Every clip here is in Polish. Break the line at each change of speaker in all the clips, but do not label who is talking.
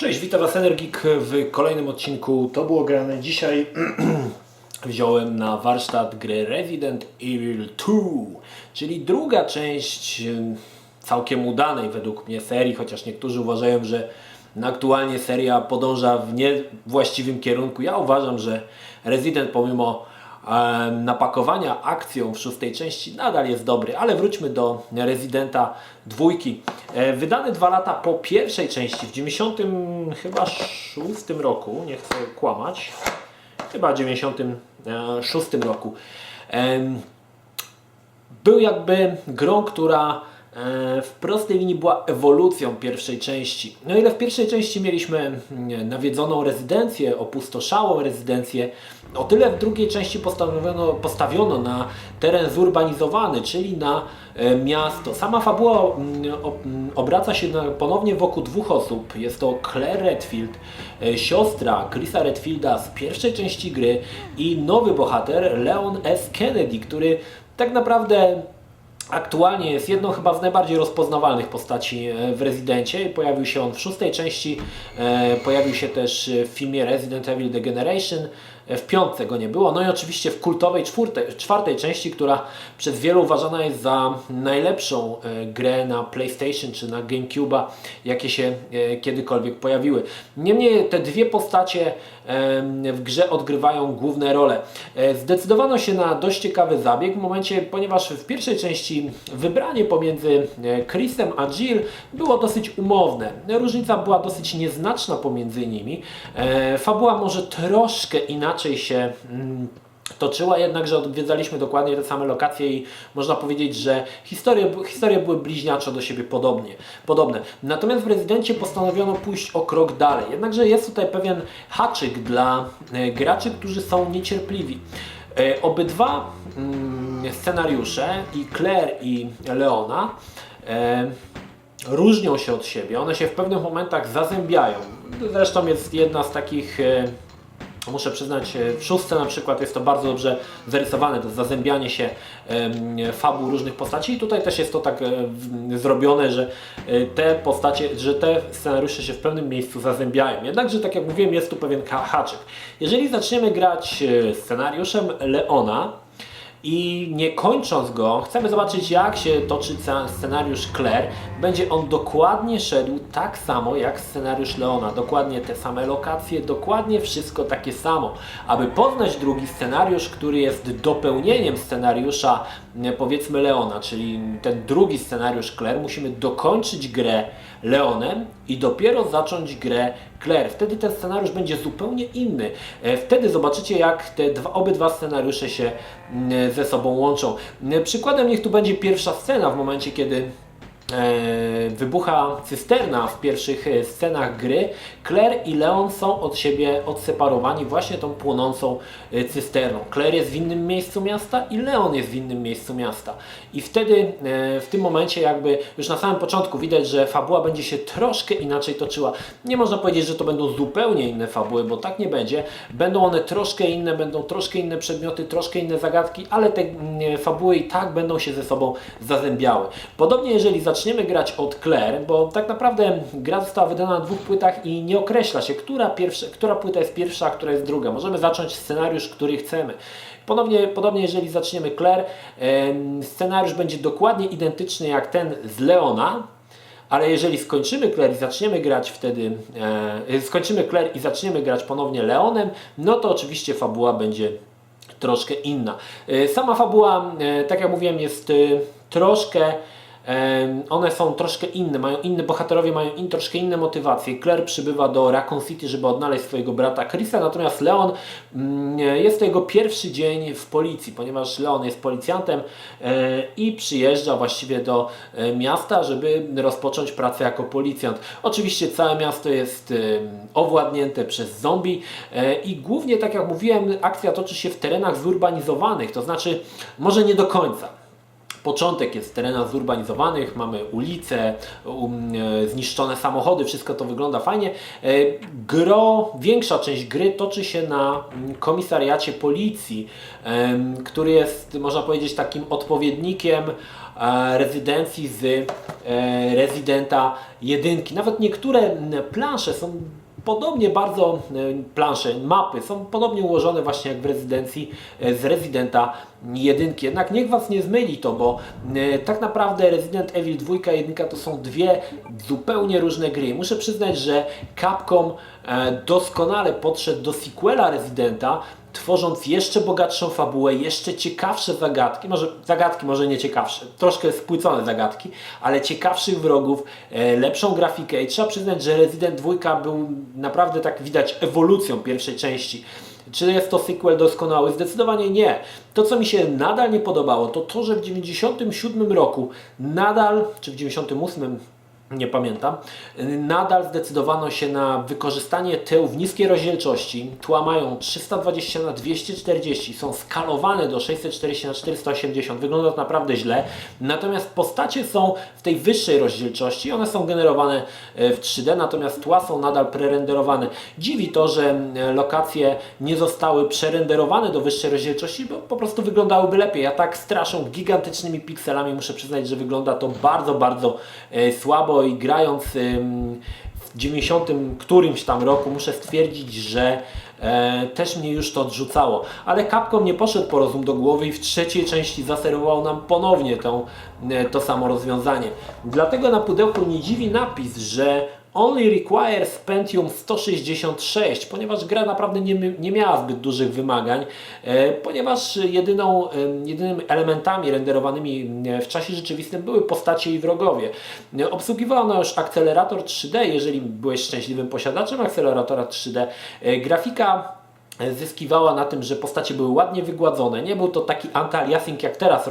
Cześć, witam Was Energik w kolejnym odcinku To było grane. Dzisiaj wziąłem na warsztat grę Resident Evil 2, czyli druga część całkiem udanej według mnie serii, chociaż niektórzy uważają, że aktualnie seria podąża w niewłaściwym kierunku. Ja uważam, że Resident pomimo napakowania akcją w szóstej części nadal jest dobry, ale wróćmy do Residenta 2. Wydany 2 lata po pierwszej części, w 96 roku, nie chcę kłamać, chyba w 96 roku. Był jakby grą, która w prostej linii była ewolucją pierwszej części. No ile w pierwszej części mieliśmy nawiedzoną rezydencję, opustoszałą rezydencję, o tyle w drugiej części postawiono na teren zurbanizowany, czyli na miasto. Sama fabuła obraca się ponownie wokół dwóch osób. Jest to Claire Redfield, siostra Chrisa Redfielda z pierwszej części gry, i nowy bohater Leon S. Kennedy, który tak naprawdę aktualnie jest jedną chyba z najbardziej rozpoznawalnych postaci w Rezydencie. Pojawił się on w szóstej części, pojawił się też w filmie Resident Evil The Generation, w piątce go nie było. No i oczywiście w kultowej czwartej części, która przez wielu uważana jest za najlepszą grę na PlayStation czy na GameCube'a, jakie się kiedykolwiek pojawiły. Niemniej te dwie postacie w grze odgrywają główne role. Zdecydowano się na dość ciekawy zabieg w momencie, ponieważ w pierwszej części wybranie pomiędzy Chrisem a Jill było dosyć umowne. Różnica była dosyć nieznaczna pomiędzy nimi. Fabuła może troszkę inaczej się toczyła, jednakże odwiedzaliśmy dokładnie te same lokacje i można powiedzieć, że historie były bliźniaczo do siebie podobne. Natomiast w Rezydencie postanowiono pójść o krok dalej. Jednakże jest tutaj pewien haczyk dla graczy, którzy są niecierpliwi. Obydwa scenariusze, i Claire i Leona, różnią się od siebie. One się w pewnych momentach zazębiają. Zresztą jest jedna z takich, muszę przyznać, w szóstce na przykład jest to bardzo dobrze zarysowane, to zazębianie się fabuł różnych postaci, i tutaj też jest to tak zrobione, że te scenariusze się w pewnym miejscu zazębiają. Jednakże, tak jak mówiłem, jest tu pewien haczyk. Jeżeli zaczniemy grać scenariuszem Leona i nie kończąc go, chcemy zobaczyć, jak się toczy scenariusz Claire, będzie on dokładnie szedł tak samo jak scenariusz Leona. Dokładnie te same lokacje, dokładnie wszystko takie samo. Aby poznać drugi scenariusz, który jest dopełnieniem scenariusza, powiedzmy, Leona, czyli ten drugi scenariusz Claire, musimy dokończyć grę Leonem i dopiero zacząć grę Claire. Wtedy ten scenariusz będzie zupełnie inny. Wtedy zobaczycie, jak te obydwa scenariusze się ze sobą łączą. Przykładem niech tu będzie pierwsza scena, w momencie kiedy wybucha cysterna w pierwszych scenach gry. Claire i Leon są od siebie odseparowani właśnie tą płonącą cysterną. Claire jest w innym miejscu miasta i Leon jest w innym miejscu miasta. I wtedy w tym momencie jakby już na samym początku widać, że fabuła będzie się troszkę inaczej toczyła. Nie można powiedzieć, że to będą zupełnie inne fabuły, bo tak nie będzie. Będą one troszkę inne, będą troszkę inne przedmioty, troszkę inne zagadki, ale te fabuły i tak będą się ze sobą zazębiały. Podobnie jeżeli zaczniemy grać od Claire, bo tak naprawdę gra została wydana na dwóch płytach i nie określa się, która płyta jest pierwsza, a która jest druga. Możemy zacząć scenariusz, który chcemy. Podobnie jeżeli zaczniemy Claire, scenariusz będzie dokładnie identyczny jak ten z Leona, ale jeżeli skończymy Claire i zaczniemy grać ponownie Leonem, no to oczywiście fabuła będzie troszkę inna. Sama fabuła, tak jak mówiłem, jest troszkę, one są troszkę inne, bohaterowie mają troszkę inne motywacje. Claire przybywa do Raccoon City, żeby odnaleźć swojego brata Chrisa, natomiast Leon, jest to jego pierwszy dzień w policji, ponieważ Leon jest policjantem i przyjeżdża właściwie do miasta, żeby rozpocząć pracę jako policjant. Oczywiście całe miasto jest owładnięte przez zombie i głównie, tak jak mówiłem, akcja toczy się w terenach zurbanizowanych, to znaczy może nie do końca. Początek jest w terenach zurbanizowanych, mamy ulice, zniszczone samochody, wszystko to wygląda fajnie. Większa część gry toczy się na komisariacie policji, który jest, można powiedzieć, takim odpowiednikiem rezydencji z Residenta 1. Nawet niektóre plansze są podobnie bardzo, mapy są podobnie ułożone właśnie jak w rezydencji z Residenta 1. Jednak niech Was nie zmyli to, bo tak naprawdę Resident Evil 2 i 1 to są dwie zupełnie różne gry. Muszę przyznać, że Capcom doskonale podszedł do sequela Residenta, tworząc jeszcze bogatszą fabułę, jeszcze ciekawsze zagadki, może nie ciekawsze, troszkę spłycone zagadki, ale ciekawszych wrogów, lepszą grafikę i trzeba przyznać, że Resident 2 był naprawdę, tak widać, ewolucją pierwszej części. Czy jest to sequel doskonały? Zdecydowanie nie. To, co mi się nadal nie podobało, to to, że w 1997 roku nadal, czy w 1998, nie pamiętam, nadal zdecydowano się na wykorzystanie tył w niskiej rozdzielczości. Tła mają 320 na 240, są skalowane do 640 na 480. Wygląda to naprawdę źle. Natomiast postacie są w tej wyższej rozdzielczości, one są generowane w 3D, natomiast tła są nadal prerenderowane. Dziwi to, że lokacje nie zostały przerenderowane do wyższej rozdzielczości, bo po prostu wyglądałyby lepiej. A tak straszą gigantycznymi pikselami, muszę przyznać, że wygląda to bardzo, bardzo słabo. I grając w 90 którymś tam roku muszę stwierdzić, że też mnie już to odrzucało. Ale Capcom nie poszedł po rozum do głowy i w trzeciej części zaserwował nam ponownie to samo rozwiązanie. Dlatego na pudełku nie dziwi napis, że Only requires Pentium 166, ponieważ gra naprawdę nie miała zbyt dużych wymagań, ponieważ jedynymi elementami renderowanymi w czasie rzeczywistym były postacie i wrogowie. Obsługiwała ona już akcelerator 3D, jeżeli byłeś szczęśliwym posiadaczem akceleratora 3D. Grafika zyskiwała na tym, że postacie były ładnie wygładzone. Nie był to taki anti-aliasing jak teraz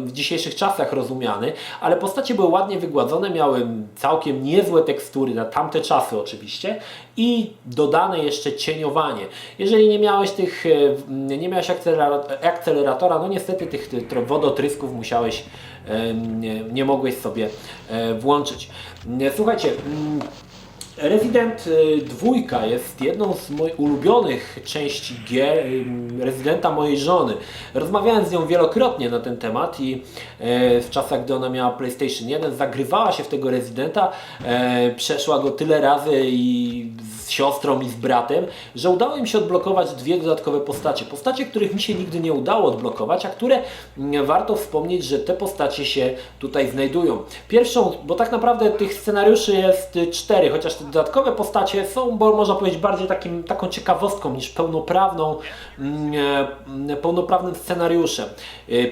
w dzisiejszych czasach rozumiany, ale postacie były ładnie wygładzone, miały całkiem niezłe tekstury na tamte czasy oczywiście i dodane jeszcze cieniowanie. Jeżeli nie miałeś akceleratora, no niestety tych wodotrysków nie mogłeś sobie włączyć. Słuchajcie, Resident 2 jest jedną z moich ulubionych części gier Residenta mojej żony. Rozmawiałem z nią wielokrotnie na ten temat i w czasach, gdy ona miała PlayStation 1, zagrywała się w tego Residenta, przeszła go tyle razy i z siostrą i z bratem, że udało im się odblokować dwie dodatkowe postacie. Postacie, których mi się nigdy nie udało odblokować, a które warto wspomnieć, że te postacie się tutaj znajdują. Pierwszą, bo tak naprawdę tych scenariuszy jest 4, chociaż te dodatkowe postacie są, bo można powiedzieć, bardziej taką ciekawostką niż pełnoprawnym scenariuszem.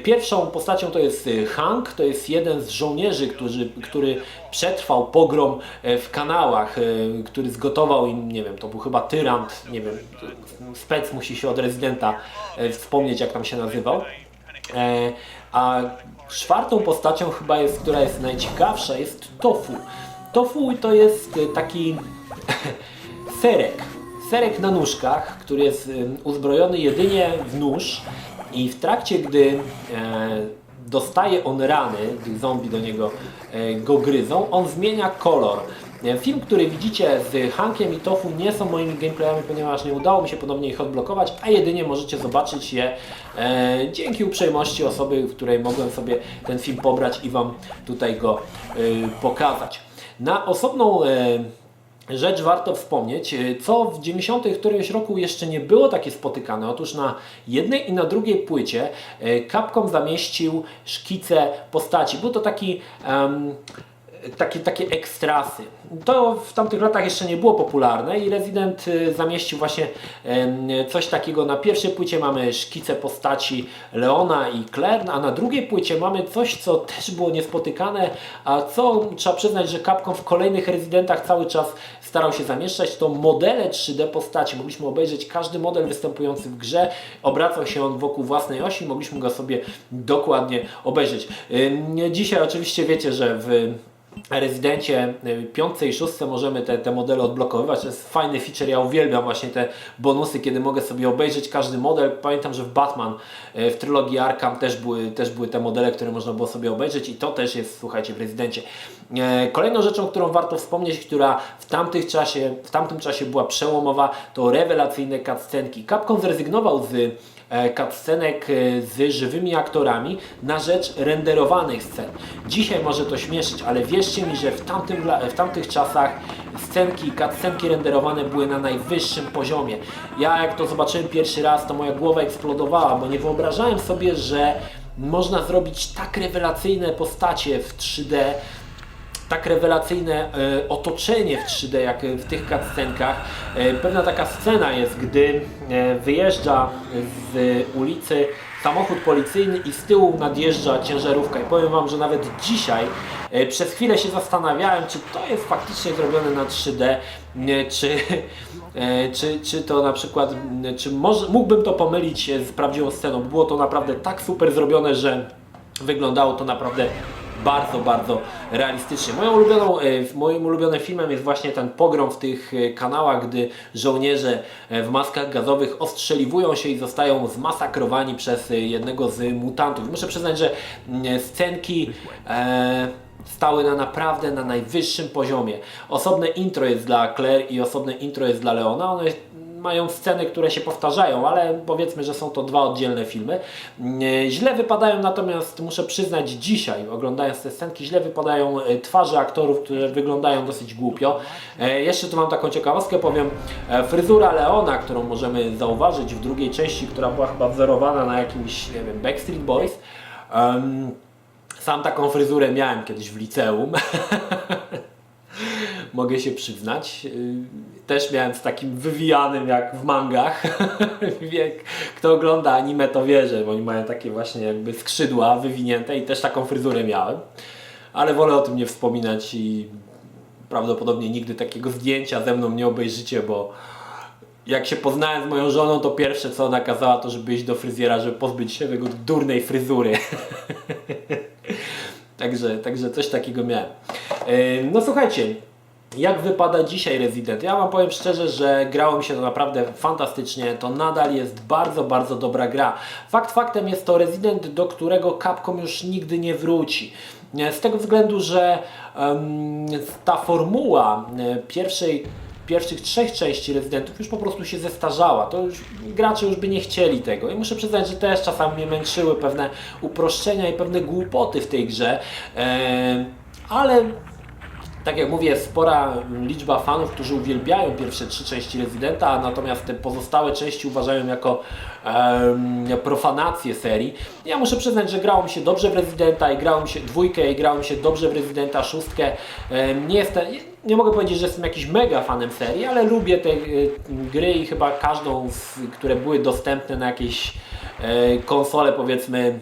Pierwszą postacią to jest Hank, to jest jeden z żołnierzy, który przetrwał pogrom w kanałach, który zgotował im, nie wiem, to był chyba tyrant, nie wiem, spec musi się od Residenta wspomnieć, jak tam się nazywał. A czwartą postacią chyba jest, która jest najciekawsza, jest Tofu. Tofu to jest taki serek na nóżkach, który jest uzbrojony jedynie w nóż i w trakcie, gdy dostaje on rany, gdy zombie do niego go gryzą, on zmienia kolor. Film, który widzicie z Hankiem i Tofu, nie są moimi gameplayami, ponieważ nie udało mi się ponownie ich odblokować, a jedynie możecie zobaczyć je dzięki uprzejmości osoby, w której mogłem sobie ten film pobrać i Wam tutaj go pokazać. Na osobną rzecz warto wspomnieć, co w 90 którymś roku jeszcze nie było takie spotykane. Otóż na jednej i na drugiej płycie Capcom zamieścił szkice postaci. Był to takie ekstrasy. To w tamtych latach jeszcze nie było popularne i Resident zamieścił właśnie coś takiego. Na pierwszej płycie mamy szkice postaci Leona i Claire, a na drugiej płycie mamy coś, co też było niespotykane, a co trzeba przyznać, że Capcom w kolejnych Residentach cały czas starał się zamieszczać, to modele 3D postaci. Mogliśmy obejrzeć każdy model występujący w grze, obracał się on wokół własnej osi, mogliśmy go sobie dokładnie obejrzeć. Dzisiaj oczywiście wiecie, że w Rezydencie 5 i 6 możemy te modele odblokowywać. To jest fajny feature, ja uwielbiam właśnie te bonusy, kiedy mogę sobie obejrzeć każdy model. Pamiętam, że w Batman, w trylogii Arkham też były te modele, które można było sobie obejrzeć i to też jest, słuchajcie, w Rezydencie. Kolejną rzeczą, którą warto wspomnieć, która w tamtym czasie była przełomowa, to rewelacyjne cutscenki. Capcom zrezygnował z cutscenek z żywymi aktorami na rzecz renderowanych scen. Dzisiaj może to śmieszyć, ale wierzcie mi, że w tamtych czasach cutscenki renderowane były na najwyższym poziomie. Ja jak to zobaczyłem pierwszy raz, to moja głowa eksplodowała, bo nie wyobrażałem sobie, że można zrobić tak rewelacyjne postacie w 3D, tak rewelacyjne otoczenie w 3D jak w tych cutscenkach. Pewna taka scena jest, gdy wyjeżdża z ulicy samochód policyjny i z tyłu nadjeżdża ciężarówka. I powiem Wam, że nawet dzisiaj przez chwilę się zastanawiałem, czy to jest faktycznie zrobione na 3D, czy to na przykład, mógłbym to pomylić z prawdziwą sceną. Było to naprawdę tak super zrobione, że wyglądało to naprawdę bardzo, bardzo realistycznie. Moim ulubionym filmem jest właśnie ten pogrom w tych kanałach, gdy żołnierze w maskach gazowych ostrzeliwują się i zostają zmasakrowani przez jednego z mutantów. Muszę przyznać, że scenki stały naprawdę na najwyższym poziomie. Osobne intro jest dla Claire i osobne intro jest dla Leona. One mają sceny, które się powtarzają, ale powiedzmy, że są to dwa oddzielne filmy. Źle wypadają natomiast, muszę przyznać, dzisiaj oglądając te scenki, źle wypadają twarze aktorów, które wyglądają dosyć głupio. Jeszcze tu mam taką ciekawostkę, powiem. Fryzura Leona, którą możemy zauważyć w drugiej części, która była chyba wzorowana na jakimś, nie wiem, Backstreet Boys. Sam taką fryzurę miałem kiedyś w liceum. Mogę się przyznać. Też miałem z takim wywijanym jak w mangach. Kto ogląda anime, to wie, że oni mają takie właśnie jakby skrzydła wywinięte i też taką fryzurę miałem. Ale wolę o tym nie wspominać i prawdopodobnie nigdy takiego zdjęcia ze mną nie obejrzycie, bo jak się poznałem z moją żoną, to pierwsze co ona kazała, to żeby iść do fryzjera, żeby pozbyć się tego durnej fryzury. Także coś takiego miałem. No słuchajcie, jak wypada dzisiaj Resident? Ja Wam powiem szczerze, że grało mi się to naprawdę fantastycznie. To nadal jest bardzo, bardzo dobra gra. Fakt faktem jest to Resident, do którego Capcom już nigdy nie wróci. Z tego względu, że ta formuła pierwszych trzech części Residentów już po prostu się zestarzała. To już gracze już by nie chcieli tego. I muszę przyznać, że też czasami mnie męczyły pewne uproszczenia i pewne głupoty w tej grze. Ale tak jak mówię, spora liczba fanów, którzy uwielbiają pierwsze 3 części Residenta, natomiast te pozostałe części uważają jako profanację serii. Ja muszę przyznać, że grało mi się dobrze w Residenta i grało mi się dwójkę i grało mi się dobrze w Residenta 6. Nie mogę powiedzieć, że jestem jakiś mega fanem serii, ale lubię te gry i chyba każdą, które były dostępne na jakieś konsole, powiedzmy,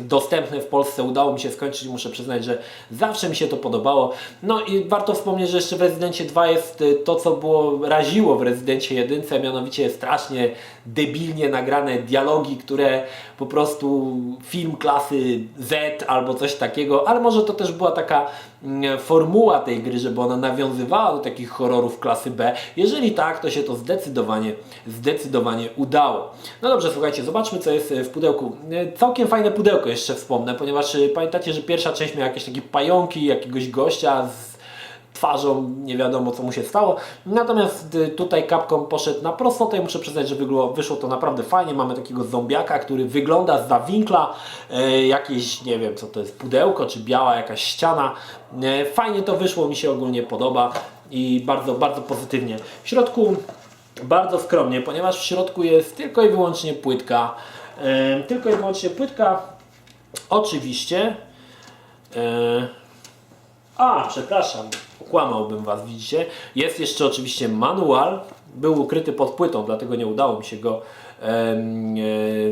dostępne w Polsce, udało mi się skończyć. Muszę przyznać, że zawsze mi się to podobało. No i warto wspomnieć, że jeszcze w Rezydencie 2 jest to, co raziło w Rezydencie 1, mianowicie strasznie debilnie nagrane dialogi, które po prostu film klasy Z albo coś takiego, ale może to też była taka formuła tej gry, żeby ona nawiązywała do takich horrorów klasy B. Jeżeli tak, to się to zdecydowanie udało. No dobrze, słuchajcie, zobaczmy, co jest w pudełku. Całkiem fajne pudełko jeszcze wspomnę, ponieważ pamiętacie, że pierwsza część miała jakieś takie pająki, jakiegoś gościa z twarzą, nie wiadomo co mu się stało. Natomiast tutaj Capcom poszedł na prostotę i muszę przyznać, że wyszło to naprawdę fajnie. Mamy takiego zombiaka, który wygląda zza winkla, jakieś, nie wiem co to jest, pudełko czy biała jakaś ściana. Fajnie to wyszło, mi się ogólnie podoba i bardzo, bardzo pozytywnie. W środku bardzo skromnie, ponieważ w środku jest tylko i wyłącznie płytka. Oczywiście. Przepraszam, okłamałbym Was, widzicie. Jest jeszcze oczywiście manual, był ukryty pod płytą, dlatego nie udało mi się go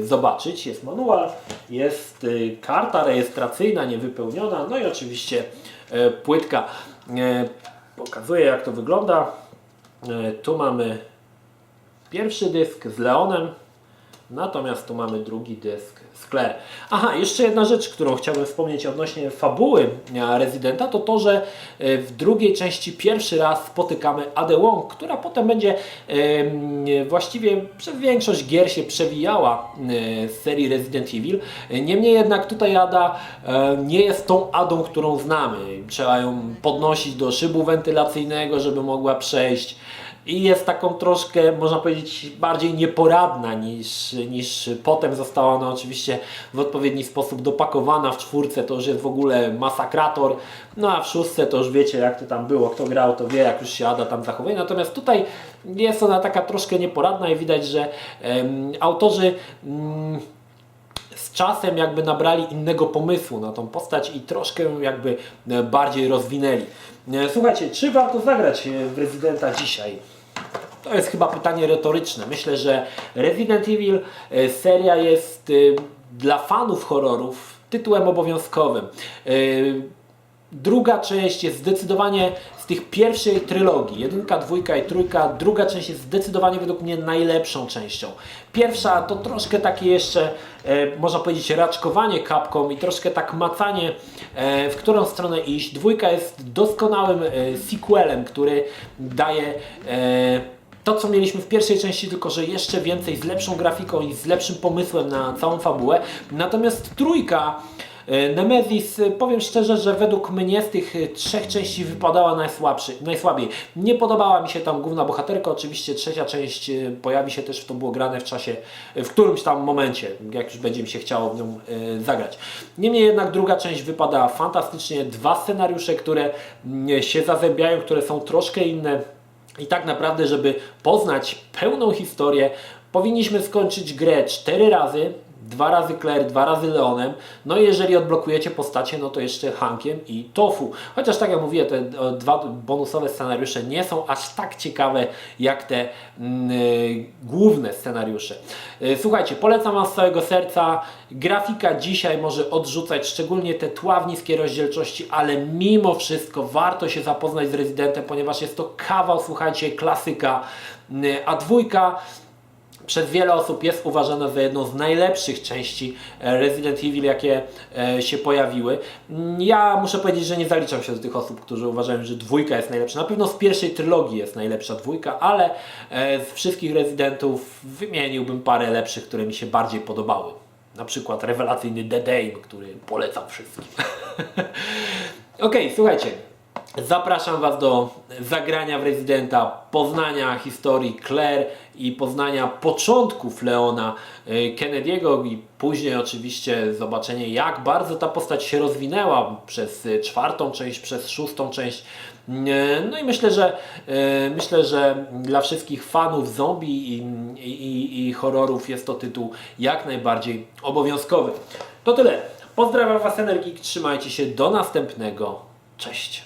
zobaczyć. Jest manual, jest karta rejestracyjna niewypełniona, no i oczywiście płytka. Pokazuję, jak to wygląda. Tu mamy pierwszy dysk z Leonem, natomiast tu mamy drugi dysk z Claire. Aha, jeszcze jedna rzecz, którą chciałbym wspomnieć odnośnie fabuły Residenta, to to, że w drugiej części pierwszy raz spotykamy Adę Wong, która potem będzie właściwie przez większość gier się przewijała z serii Resident Evil. Niemniej jednak tutaj Ada nie jest tą Adą, którą znamy. Trzeba ją podnosić do szybu wentylacyjnego, żeby mogła przejść. i jest taką troszkę, można powiedzieć, bardziej nieporadna niż potem została ona oczywiście w odpowiedni sposób dopakowana. W 4 to już jest w ogóle masakrator, no a w 6 to już wiecie, jak to tam było, kto grał to wie, jak już się Ada tam zachowuje. Natomiast tutaj jest ona taka troszkę nieporadna i widać, że autorzy z czasem jakby nabrali innego pomysłu na tą postać i troszkę jakby bardziej rozwinęli. Słuchajcie, czy warto zagrać w Residenta dzisiaj? To jest chyba pytanie retoryczne. Myślę, że Resident Evil seria jest dla fanów horrorów tytułem obowiązkowym. Druga część jest zdecydowanie z tych pierwszej trylogii, 1, 2 i 3, druga część jest zdecydowanie według mnie najlepszą częścią. Pierwsza to troszkę takie jeszcze, można powiedzieć, raczkowanie Capcom i troszkę tak macanie, w którą stronę iść. 2 jest doskonałym sequelem, który daje to, co mieliśmy w pierwszej części, tylko że jeszcze więcej, z lepszą grafiką i z lepszym pomysłem na całą fabułę. Natomiast 3, Nemesis, powiem szczerze, że według mnie z tych 3 części wypadała najsłabiej. Nie podobała mi się tam główna bohaterka, oczywiście 3 część pojawi się też, to było grane w czasie, w którymś tam momencie, jak już będzie mi się chciało w nią zagrać. Niemniej jednak druga część wypada fantastycznie, 2 scenariusze, które się zazębiają, które są troszkę inne i tak naprawdę, żeby poznać pełną historię, powinniśmy skończyć grę 4 razy. 2 razy Claire, 2 razy Leonem. No i jeżeli odblokujecie postacie, no to jeszcze Hankiem i Tofu. Chociaż tak jak mówię, te 2 bonusowe scenariusze nie są aż tak ciekawe jak te główne scenariusze. Słuchajcie, polecam Wam z całego serca. Grafika dzisiaj może odrzucać, szczególnie te tła w niskiej rozdzielczości, ale mimo wszystko warto się zapoznać z Residentem, ponieważ jest to kawał, słuchajcie, klasyka. A 2 przez wiele osób jest uważana za jedną z najlepszych części Resident Evil, jakie się pojawiły. Ja muszę powiedzieć, że nie zaliczam się do tych osób, którzy uważają, że 2 jest najlepsza. Na pewno z pierwszej trylogii jest najlepsza 2, ale z wszystkich Residentów wymieniłbym parę lepszych, które mi się bardziej podobały. Na przykład rewelacyjny The Dame, który polecam wszystkim. Ok, słuchajcie. Zapraszam Was do zagrania w Residenta, poznania historii Claire i poznania początków Leona Kennedy'ego i później oczywiście zobaczenie, jak bardzo ta postać się rozwinęła przez 4. część, przez 6. część. No i myślę, że dla wszystkich fanów zombie i horrorów jest to tytuł jak najbardziej obowiązkowy. To tyle. Pozdrawiam Was, Energik, trzymajcie się, do następnego. Cześć.